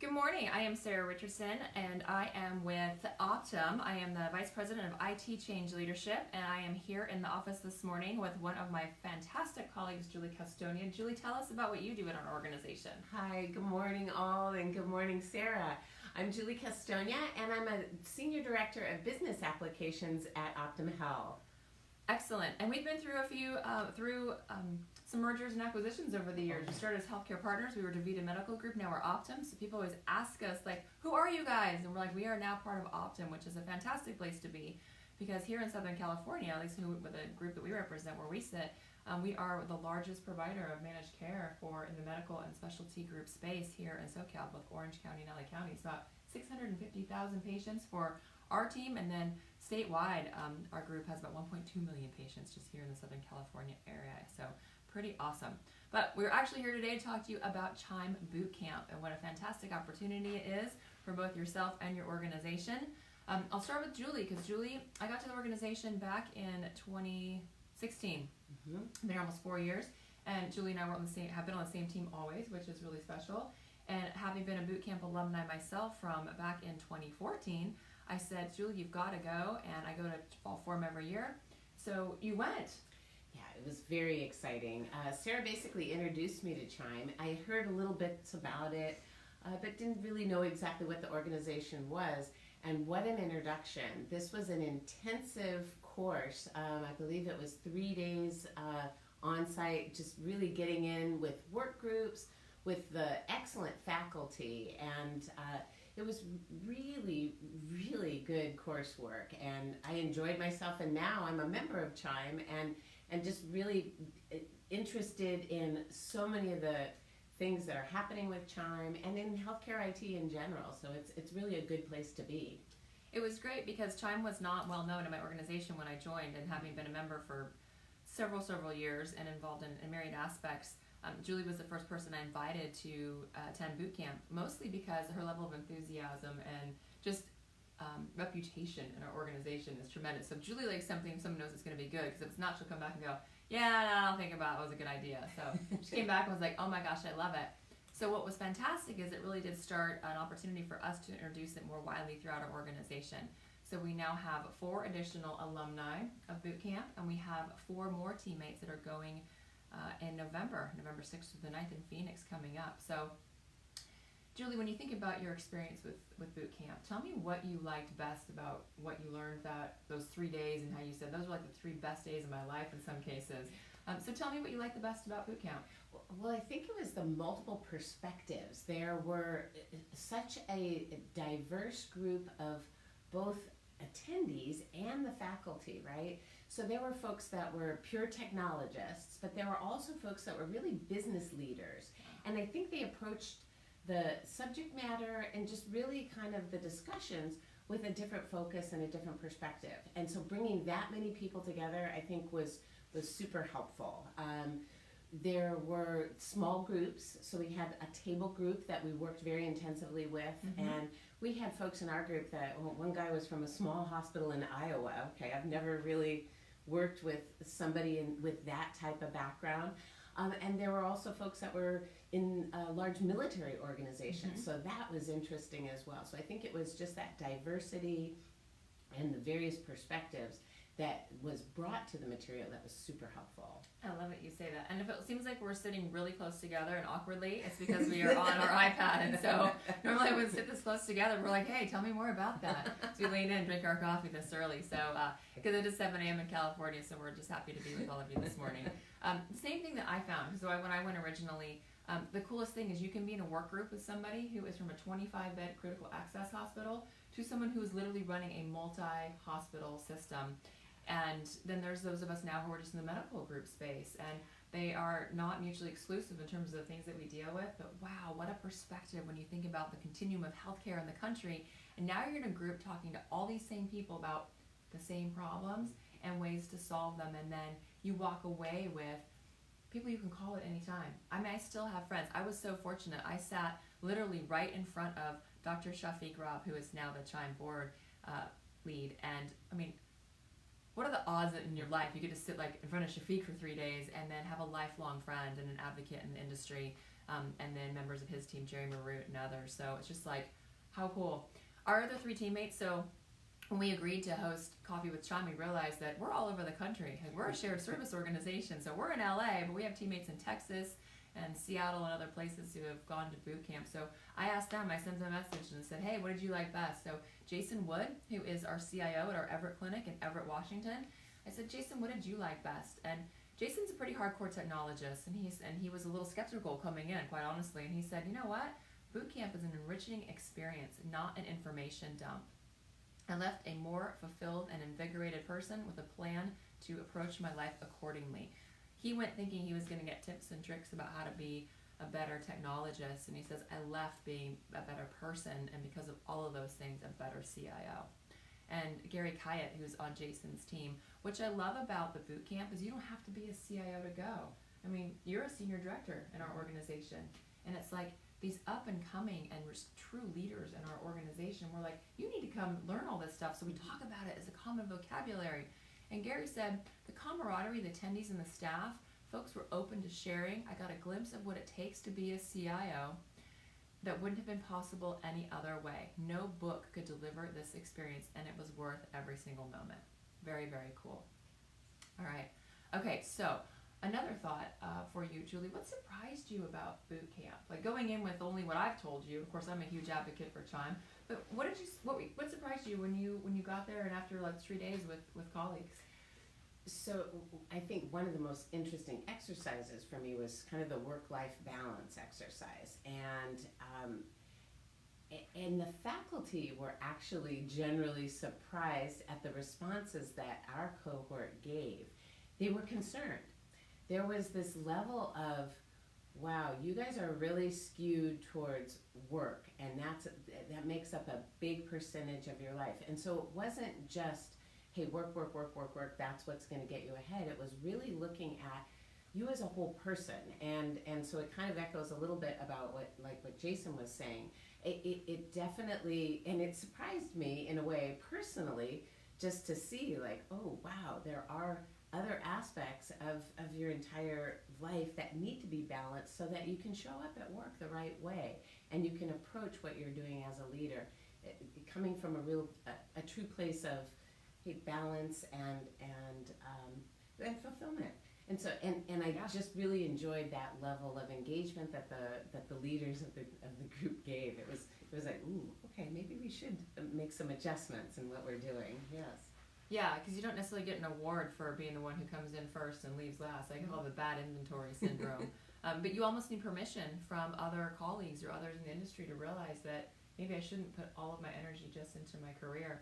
Good morning. I am Sarah Richardson, and I am with Optum. I am the Vice President of IT Change Leadership, and I am here in the office this morning with one of my fantastic colleagues, Julie Castongia. Julie, tell us about what you do in our organization. Hi, good morning all, and good morning, Sarah. I'm Julie Castongia, and I'm a Senior Director of Business Applications at Optum Health. Excellent. And we've been through a few, some mergers and acquisitions over the years. We started as healthcare partners. We were DaVita Medical Group. Now we're Optum. So people always ask us, like, who are you guys? And we're like, we are now part of Optum, which is a fantastic place to be. Because here in Southern California, at least with the group that we represent where we sit, we are the largest provider of managed care in the medical and specialty group space here in SoCal, both Orange County and LA County. It's about 650,000 patients for our team, and then statewide, our group has about 1.2 million patients just here in the Southern California area. So pretty awesome. But we're actually here today to talk to you about CHIME Boot Camp and what a fantastic opportunity it is for both yourself and your organization. I'll start with Julie, because Julie, I got to the organization back in 2016. Been here almost 4 years, and Julie and I have been on the same team always, which is really special. And having been a boot camp alumni myself from back in 2014, I said, Julie, you've got to go, and I go to fall forum every year. So you went. Yeah, it was very exciting. Sarah basically introduced me to CHIME. I heard a little bit about it, but didn't really know exactly what the organization was. And what an introduction. This was an intensive course. I believe it was 3 days on site, just really getting in with work groups, with the excellent faculty, and it was really, really good coursework, and I enjoyed myself. And now I'm a member of CHIME, and just really interested in so many of the things that are happening with CHIME and in healthcare IT in general. So it's really a good place to be. It was great because CHIME was not well known in my organization when I joined, and having been a member for several years and involved in myriad aspects, Julie was the first person I invited to attend boot camp, mostly because her level of enthusiasm and just reputation in our organization is tremendous. So if Julie likes something, someone knows it's going to be good, because if it's not, she'll come back and go, yeah, no, I'll think about it, was a good idea. So she came back and was like, oh my gosh, I love it. So what was fantastic is it really did start an opportunity for us to introduce it more widely throughout our organization. So we now have 4 additional alumni of boot camp, and we have 4 more teammates that are going in November 6th to the 9th in Phoenix coming up. So Julie, when you think about your experience with boot camp, tell me what you liked best about what you learned those 3 days, and how you said those were like the 3 best days of my life in some cases. So tell me what you liked the best about boot camp. Well, I think it was the multiple perspectives. There were such a diverse group of both attendees and the faculty, right? So there were folks that were pure technologists, but there were also folks that were really business leaders. And I think they approached the subject matter and just really kind of the discussions with a different focus and a different perspective. And so bringing that many people together, I think was super helpful. There were small groups, so we had a table group that we worked very intensively with, and we had folks in our group that, one guy was from a small hospital in Iowa. Okay, I've never really worked with somebody with that type of background. And there were also folks that were in large military organizations, so that was interesting as well. So I think it was just that diversity and the various perspectives that was brought to the material that was super helpful. I love it you say that. And if it seems like we're sitting really close together and awkwardly, it's because we are on our iPad. And so normally I wouldn't sit this close together. We're like, hey, tell me more about that. So we lean in and drink our coffee this early. So because it is 7 a.m. in California, so we're just happy to be with all of you this morning. Same thing that I found. So when I went originally, the coolest thing is you can be in a work group with somebody who is from a 25-bed critical access hospital to someone who is literally running a multi-hospital system. And then there's those of us now who are just in the medical group space, and they are not mutually exclusive in terms of the things that we deal with, but wow, what a perspective when you think about the continuum of healthcare in the country. And now you're in a group talking to all these same people about the same problems and ways to solve them, and then you walk away with people you can call at any time. I mean, I still have friends. I was so fortunate. I sat literally right in front of Dr. Shafiq Rab, who is now the CHIME board lead, and I mean, what are the odds that in your life you get to sit like in front of Shafiq for 3 days and then have a lifelong friend and an advocate in the industry and then members of his team, Jerry Maroot and others. So it's just like, how cool. Our other 3 teammates, so when we agreed to host Coffee with CHIME, we realized that we're all over the country. Like, we're a shared service organization. So we're in LA, but we have teammates in Texas and Seattle and other places who have gone to boot camp. So I asked them, I sent them a message and said, hey, what did you like best? So Jason Wood, who is our CIO at our Everett Clinic in Everett, Washington, I said, Jason, what did you like best? And Jason's a pretty hardcore technologist, and he was a little skeptical coming in, quite honestly. And he said, you know what? Boot camp is an enriching experience, not an information dump. I left a more fulfilled and invigorated person with a plan to approach my life accordingly. He went thinking he was going to get tips and tricks about how to be a better technologist, and he says, I left being a better person, and because of all of those things, a better CIO. And Gary Kyatt, who's on Jason's team, which I love about the boot camp, is you don't have to be a CIO to go. I mean, you're a senior director in our organization, and it's like these up and coming and true leaders in our organization. We're like, you need to come learn all this stuff, so we talk about it as a common vocabulary. And Gary said, the camaraderie, the attendees and the staff, folks were open to sharing. I got a glimpse of what it takes to be a CIO that wouldn't have been possible any other way. No book could deliver this experience, and it was worth every single moment. Very, very cool. All right. Okay, so another thought for you, Julie. What surprised you about boot camp? Like, going in with only what I've told you. Of course, I'm a huge advocate for CHIME. But what surprised you when you got there and after like 3 days with colleagues? So I think one of the most interesting exercises for me was kind of the work-life balance exercise, and the faculty were actually generally surprised at the responses that our cohort gave. They were concerned. There was this level of, wow, you guys are really skewed towards work, and that makes up a big percentage of your life. And so it wasn't just, hey, work, that's what's going to get you ahead. It was really looking at you as a whole person. And so it kind of echoes a little bit about what Jason was saying. It definitely, and it surprised me in a way personally, just to see like, oh, wow, there are other aspects of your entire life that need to be balanced so that you can show up at work the right way and you can approach what you're doing as a leader, coming from a true place of balance and fulfillment. And so and I just really enjoyed that level of engagement that the leaders of the group gave. It was like, ooh, okay, maybe we should make some adjustments in what we're doing. Yes. Yeah, because you don't necessarily get an award for being the one who comes in first and leaves last. I call it the bad inventory syndrome. But you almost need permission from other colleagues or others in the industry to realize that maybe I shouldn't put all of my energy just into my career.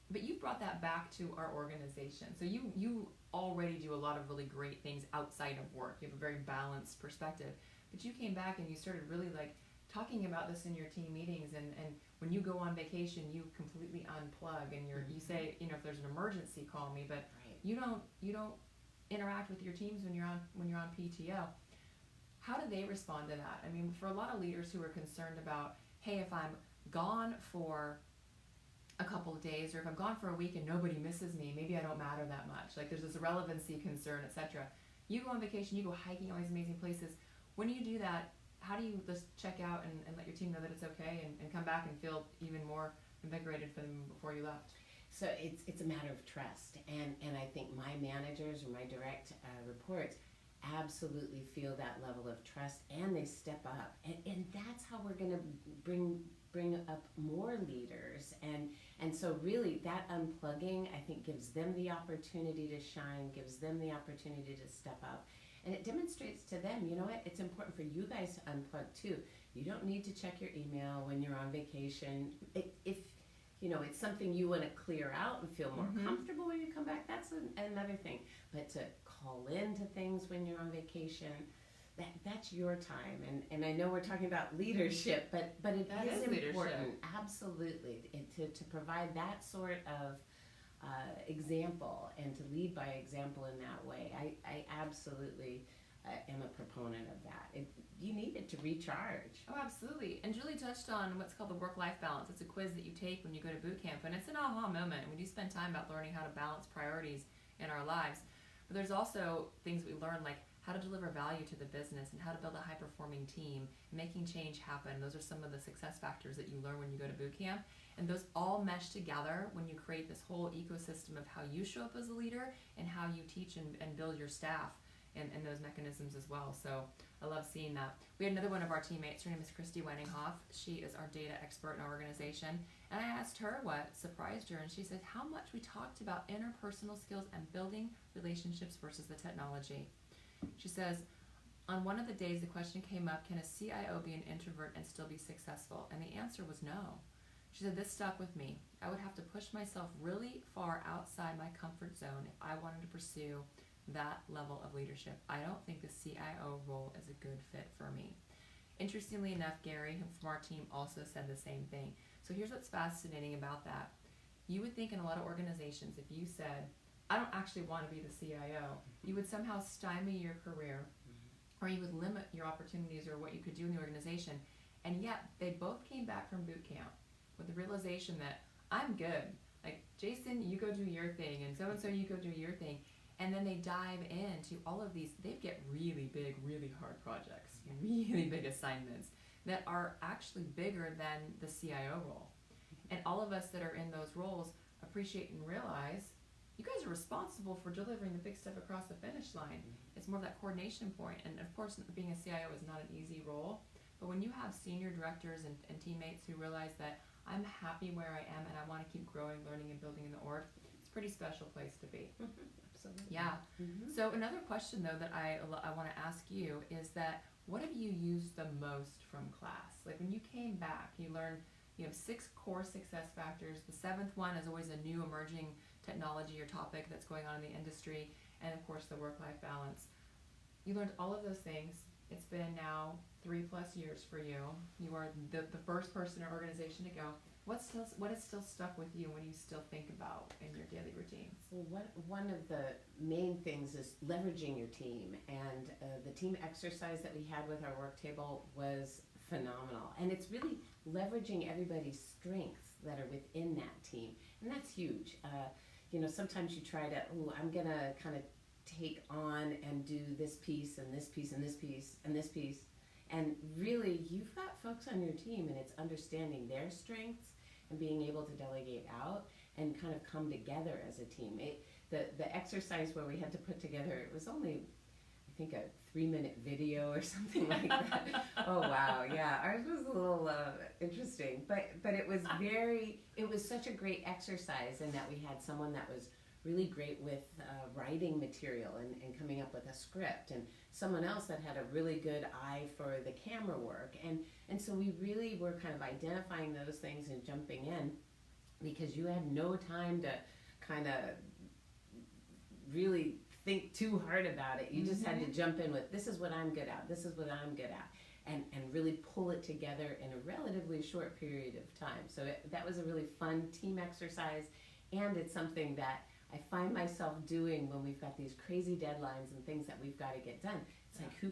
But you brought that back to our organization. So you already do a lot of really great things outside of work. You have a very balanced perspective. But you came back and you started really like talking about this in your team meetings, and when you go on vacation, you completely unplug, and you say, if there's an emergency, call me. But right. you don't interact with your teams when you're on PTO. How do they respond to that? I mean, for a lot of leaders who are concerned about, hey, if I'm gone for a couple of days, or if I'm gone for a week and nobody misses me, maybe I don't matter that much. Like, there's this relevancy concern, etc. You go on vacation, you go hiking all these amazing places. When you do that, how do you just check out and let your team know that it's okay, and come back and feel even more invigorated for them before you left? So it's a matter of trust, and I think my managers or my direct reports absolutely feel that level of trust, and they step up, and that's how we're going to bring up more leaders, and so really that unplugging, I think, gives them the opportunity to shine, gives them the opportunity to step up, and it demonstrates to them, you know what, it's important for you guys to unplug too. You don't need to check your email when you're on vacation. If it's something you want to clear out and feel more comfortable when you come back, that's another thing. But to call into things when you're on vacation, that's your time. And I know we're talking about leadership, but it is important, leadership. Absolutely, to provide that sort of example and to lead by example in that way. I absolutely am a proponent of that. You need it to recharge. Oh, absolutely. And Julie touched on what's called the work-life balance. It's a quiz that you take when you go to boot camp, and it's an aha moment when you spend time about learning how to balance priorities in our lives. But there's also things we learn, like how to deliver value to the business, and how to build a high-performing team, making change happen. Those are some of the success factors that you learn when you go to boot camp. And those all mesh together when you create this whole ecosystem of how you show up as a leader and how you teach and build your staff and those mechanisms as well. So I love seeing that. We had another one of our teammates, her name is Christy Wenninghoff. She is our data expert in our organization. And I asked her what surprised her, and she said how much we talked about interpersonal skills and building relationships versus the technology. She says, on one of the days the question came up, can a CIO be an introvert and still be successful? And the answer was no. She said, this stuck with me. I would have to push myself really far outside my comfort zone if I wanted to pursue that level of leadership. I don't think the CIO role is a good fit for me. Interestingly enough, Gary from our team also said the same thing. So here's what's fascinating about that. You would think in a lot of organizations, if you said, I don't actually want to be the CIO, you would somehow stymie your career, or you would limit your opportunities or what you could do in the organization. And yet they both came back from boot camp with the realization that I'm good. Like, Jason, you go do your thing, and so you go do your thing. And then they dive into all of these, they get really big, really hard projects, really big assignments that are actually bigger than the CIO role. And all of us that are in those roles appreciate and realize you guys are responsible for delivering the big stuff across the finish line. It's more of that coordination point. And of course, being a CIO is not an easy role. But when you have senior directors and teammates who realize that I'm happy where I am and I want to keep growing, learning, and building in the org, it's a pretty special place to be. Absolutely. Yeah. So another question, though, that I want to ask you is that what have you used the most from class? Like, when you came back, you learned you have 6 core success factors. The 7th one is always a new emerging technology or topic that's going on in the industry, and of course the work-life balance. You learned all of those things. It's been now 3+ years for you. You are the first person or organization to go. What is still stuck with you? What do you still think about in your daily routines? Well, one of the main things is leveraging your team, and the team exercise that we had with our work table was phenomenal. And it's really leveraging everybody's strengths that are within that team, and that's huge. Sometimes you try to, I'm gonna kind of take on and do this piece and this piece and this piece and this piece. And really, you've got folks on your team, and it's understanding their strengths and being able to delegate out and kind of come together as a team. The exercise where we had to put together, it was only, I think, a 3-minute video or something like that. Oh wow, yeah, ours was a little interesting, but it was such a great exercise, in that we had someone that was really great with writing material and coming up with a script, and someone else that had a really good eye for the camera work, and so we really were kind of identifying those things and jumping in, because you had no time to kind of really think too hard about it. You just had to jump in with, this is what I'm good at, this is what I'm good at, and really pull it together in a relatively short period of time. So that was a really fun team exercise, and it's something that I find myself doing when we've got these crazy deadlines and things that we've got to get done. It's like, who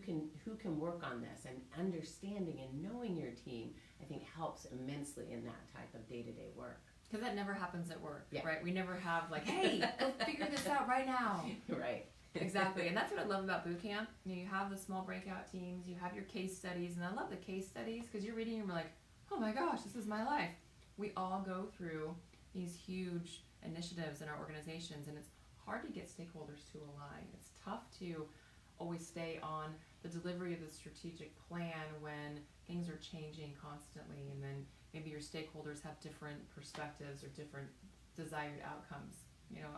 can work on this, and understanding and knowing your team, I think, helps immensely in that type of day-to-day work. Because that never happens at work, Yeah. right? We never have like, hey, go figure this out right now. Right. Exactly, and that's what I love about boot camp. You have the small breakout teams, you have your case studies, and I love the case studies because you're reading and we're like, oh my gosh, this is my life. We all go through these huge initiatives in our organizations, and it's hard to get stakeholders to align. It's tough to always stay on the delivery of the strategic plan when things are changing constantly, and then maybe your stakeholders have different perspectives or different desired outcomes.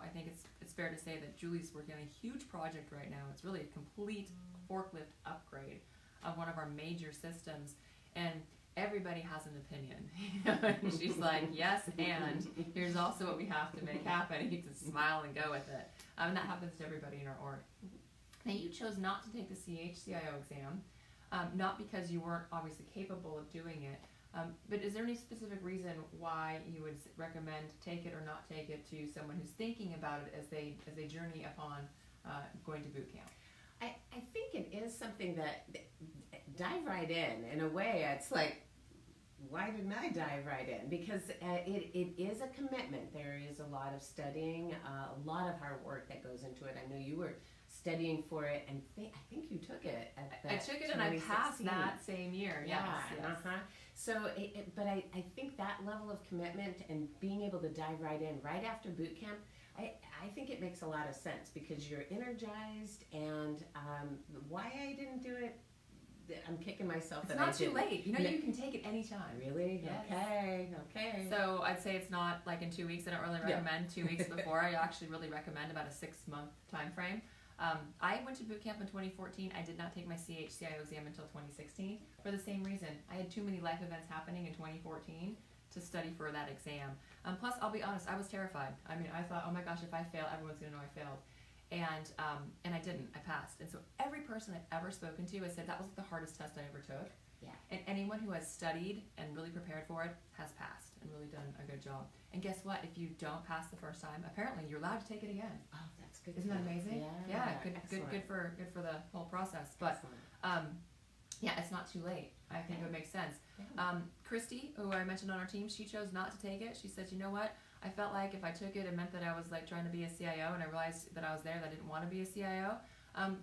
I think it's fair to say that Julie's working on a huge project right now. It's really a complete forklift upgrade of one of our major systems, and everybody has an opinion. And she's like, yes, and here's also what we have to make happen. You can smile and go with it. And that happens to everybody in our org. Now, you chose not to take the CHCIO exam, not because you weren't obviously capable of doing it, but is there any specific reason why you would recommend take it or not take it to someone who's thinking about it as they journey upon going to boot camp? I think it is something that, dive right in. In a way, it's like, why didn't I dive right in? Because it is a commitment. There is a lot of studying, a lot of hard work that goes into it. I know you were studying for it, and I think you took it at that I took it and I passed 2016. that same year. Yeah, Yes. So, but I think that level of commitment and being able to dive right in right after boot camp, I think it makes a lot of sense because you're energized, and why I didn't do it, I'm kicking myself. It's that not I too didn't. late. You know, you can take it anytime. Really? Yes. Okay. So I'd say it's not like in 2 weeks. I don't really recommend 2 weeks before. I actually really recommend about a 6-month time frame. I went to boot camp in 2014. I did not take my CHCIO exam until 2016 for the same reason. I had too many life events happening in 2014 to study for that exam. Plus, I'll be honest, I was terrified. I mean, I thought, oh my gosh, if I fail, everyone's going to know I failed. And I didn't. I passed. And so every person I've ever spoken to has said that was the hardest test I ever took. Yeah. And anyone who has studied and really prepared for it has passed and really done a good job. And guess what? If you don't pass the first time, apparently you're allowed to take it again. Oh, that's good. Isn't that amazing? Yeah. Good for the whole process. But yeah, it's not too late. I think it would make sense. Yeah. Christy, who I mentioned on our team, she chose not to take it. She said, you know what? I felt like if I took it, it meant that I was like trying to be a CIO, and I realized that I was there that I didn't want to be a CIO.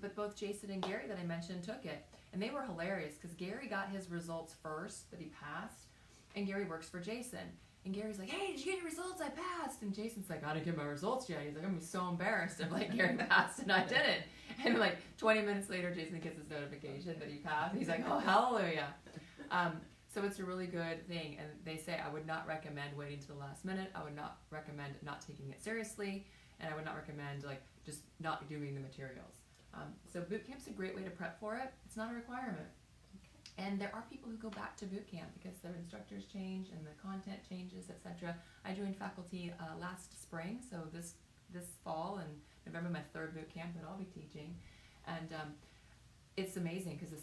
But both Jason and Gary that I mentioned took it, and they were hilarious because Gary got his results first that he passed, and Gary works for Jason. And Gary's like, hey, did you get your results? I passed. And Jason's like, I didn't get my results yet. He's like, I'm gonna be so embarrassed if like Gary passed and I didn't. And like 20 minutes later, Jason gets his notification that he passed. He's like, oh, hallelujah. So it's a really good thing. And they say I would not recommend waiting to the last minute. I would not recommend not taking it seriously. And I would not recommend like just not doing the materials. So boot camp's a great way to prep for it. It's not a requirement. And there are people who go back to boot camp because their instructors change and the content changes, etc. I joined faculty last spring, so this fall and November, my 3rd boot camp that I'll be teaching. And it's amazing because the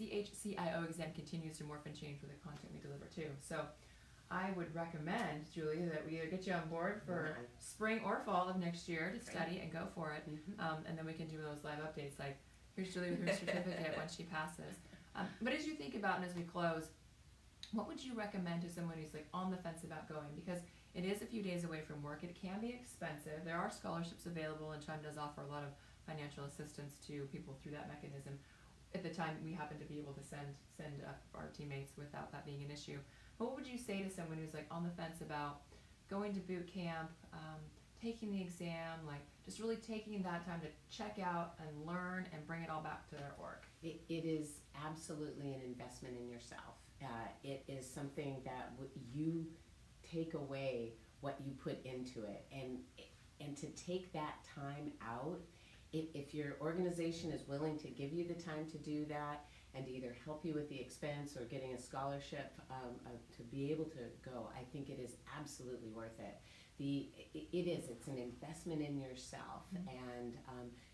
CHCIO exam continues to morph and change with the content we deliver too. So I would recommend, Julie, that we either get you on board for spring or fall of next year to study and go for it. And then we can do those live updates like, here's Julie with her certificate when she passes. But as you think about and as we close, what would you recommend to someone who's like on the fence about going? Because it is a few days away from work. It can be expensive. There are scholarships available, and CHIME does offer a lot of financial assistance to people through that mechanism. At the time, we happen to be able to send our teammates without that being an issue. What would you say to someone who's like on the fence about going to boot camp, taking the exam, like just really taking that time to check out and learn and bring it all back to their work? It is absolutely an investment in yourself. It is something that you take away what you put into it, and to take that time out. If your organization is willing to give you the time to do that and to either help you with the expense or getting a scholarship to be able to go, I think it is absolutely worth it. It's an investment in yourself, and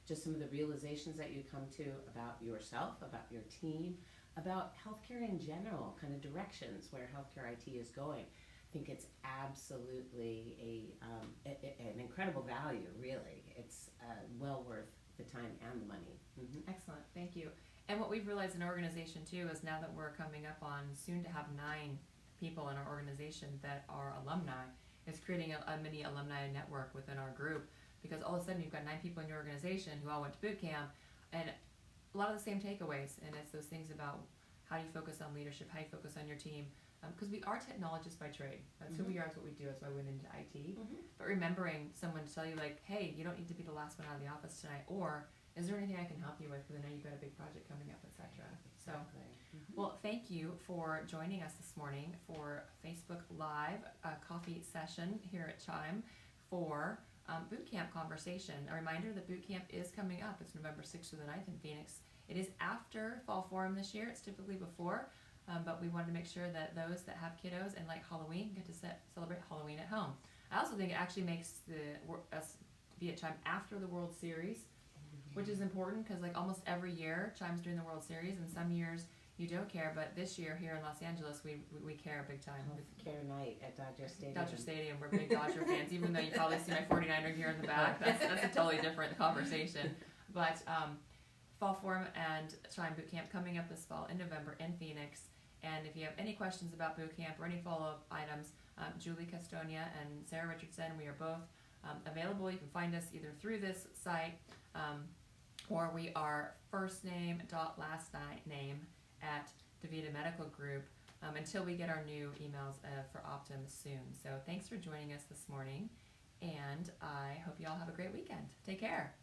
just some of the realizations that you come to about yourself, about your team, about healthcare in general, kind of directions where healthcare IT is going. I think it's absolutely an incredible value, really. It's well worth the time and the money. Excellent, thank you. And what we've realized in our organization too is now that we're coming up on soon to have 9 people in our organization that are alumni, it's creating a mini alumni network within our group, because all of a sudden you've got 9 people in your organization who all went to boot camp, and a lot of the same takeaways. And it's those things about how do you focus on leadership, how you focus on your team, because we are technologists by trade. That's who we are. That's what we do. That's why I went into IT. But remembering someone to tell you like, hey, you don't need to be the last one out of the office tonight, or is there anything I can help you with, because I know you've got a big project coming up, etc. So, well, thank you for joining us this morning for Facebook Live coffee session here at CHIME for boot camp conversation. A reminder that boot camp is coming up. It's November 6th to the 9th in Phoenix. It is after Fall Forum this year. It's typically before, but we wanted to make sure that those that have kiddos and like Halloween get to celebrate Halloween at home. I also think it actually makes us be at CHIME after the World Series, which is important because like almost every year CHIME's doing the World Series, and some years you don't care, but this year here in Los Angeles we care big time. Care night at Dodger Stadium. Dodger Stadium, we're big Dodger fans, even though you probably see my 49er gear in the back. That's a totally different conversation. But Fall Forum and CHIME Boot Camp coming up this fall in November in Phoenix. And if you have any questions about boot camp or any follow-up items, Julie Castongia and Sarah Richardson, we are both available. You can find us either through this site or we are first name dot last name at DaVita Medical Group until we get our new emails for Optum soon. So thanks for joining us this morning, and I hope you all have a great weekend. Take care.